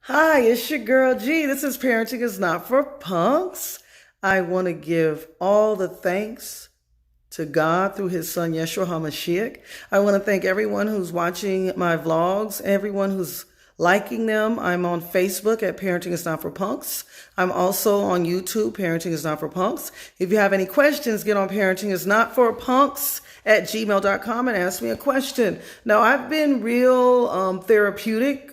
Hi, it's your girl G. This is Parenting is Not for Punks. I want to give all the thanks to God through his son Yeshua HaMashiach. I want to thank everyone who's watching my vlogs, everyone who's liking them. I'm on Facebook at Parenting is Not for Punks. I'm also on YouTube, Parenting is Not for Punks. If you have any questions, get on Parenting is Not for Punks at gmail.com and ask me a question. Now, I've been real therapeutic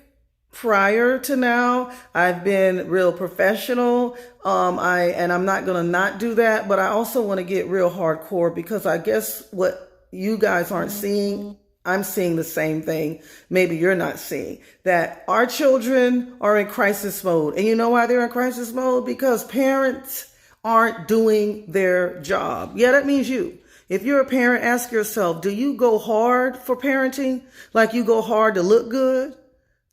prior to now. I've been real professional. I'm not gonna not do that, but I also want to get real hardcore because I guess what you guys aren't seeing, I'm seeing the same thing. Maybe you're not seeing that our children are in crisis mode. And you know why they're in crisis mode? Because parents aren't doing their job. Yeah, that means you. If you're a parent, ask yourself, do you go hard for parenting? Like you go hard to look good?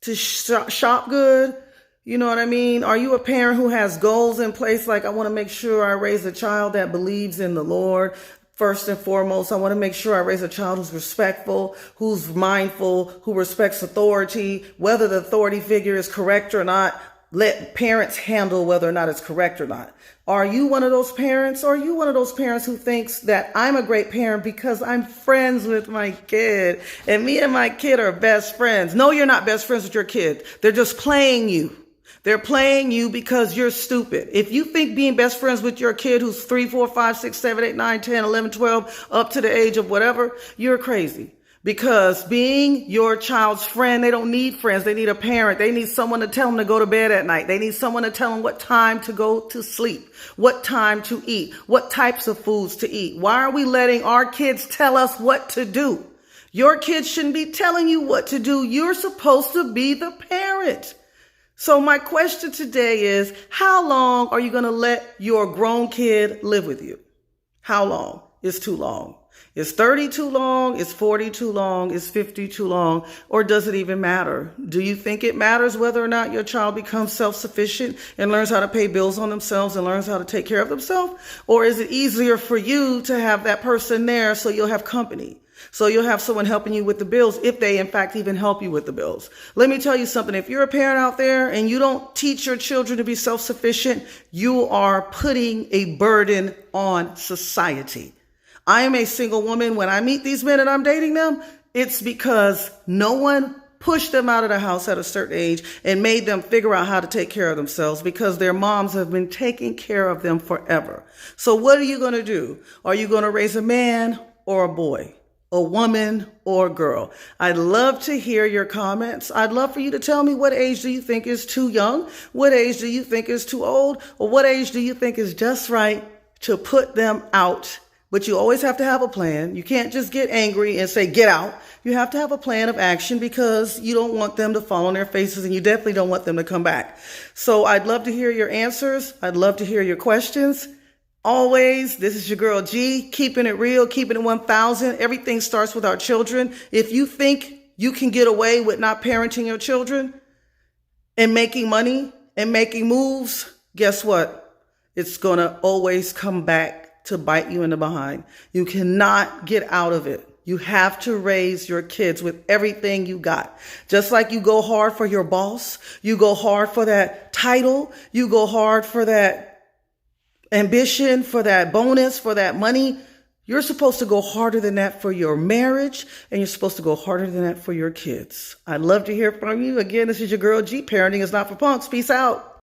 To shop good? You know what I mean? Are you a parent who has goals in place? Like, I want to make sure I raise a child that believes in the Lord. First and foremost, I want to make sure I raise a child who's respectful, who's mindful, who respects authority, whether the authority figure is correct or not. Let parents handle whether or not it's correct or not. Are you one of those parents? Or are you one of those parents who thinks that I'm a great parent because I'm friends with my kid and me and my kid are best friends? No, you're not best friends with your kid. They're just playing you. They're playing you because you're stupid. If you think being best friends with your kid who's 3, 4, 5, 6, 7, 8, 9, 10, 11, 12, up to the age of whatever, you're crazy. Because being your child's friend, they don't need friends. They need a parent. They need someone to tell them to go to bed at night. They need someone to tell them what time to go to sleep, what time to eat, what types of foods to eat. Why are we letting our kids tell us what to do? Your kids shouldn't be telling you what to do. You're supposed to be the parent. So my question today is, how long are you going to let your grown kid live with you? How long is too long? Is 30 too long? Is 40 too long? Is 50 too long? Or does it even matter? Do you think it matters whether or not your child becomes self-sufficient and learns how to pay bills on themselves and learns how to take care of themselves? Or is it easier for you to have that person there so you'll have company? So you'll have someone helping you with the bills if they, in fact, even help you with the bills. Let me tell you something. If you're a parent out there and you don't teach your children to be self-sufficient, you are putting a burden on society. I am a single woman. When I meet these men and I'm dating them, it's because no one pushed them out of the house at a certain age and made them figure out how to take care of themselves because their moms have been taking care of them forever. So what are you going to do? Are you going to raise a man or a boy? A woman or a girl? I'd love to hear your comments. I'd love for you to tell me, what age do you think is too young? What age do you think is too old? Or what age do you think is just right to put them out? But you always have to have a plan. You can't just get angry and say, get out. You have to have a plan of action because you don't want them to fall on their faces and you definitely don't want them to come back. So I'd love to hear your answers. I'd love to hear your questions. Always, this is your girl G, keeping it real, keeping it 1,000. Everything starts with our children. If you think you can get away with not parenting your children and making money and making moves, guess what? It's going to always come back to bite you in the behind. You cannot get out of it. You have to raise your kids with everything you got. Just like you go hard for your boss, you go hard for that title, you go hard for that ambition, for that bonus, for that money. You're supposed to go harder than that for your marriage, and you're supposed to go harder than that for your kids. I'd love to hear from you. Again, this is your girl G. Parenting is Not for Punks. Peace out.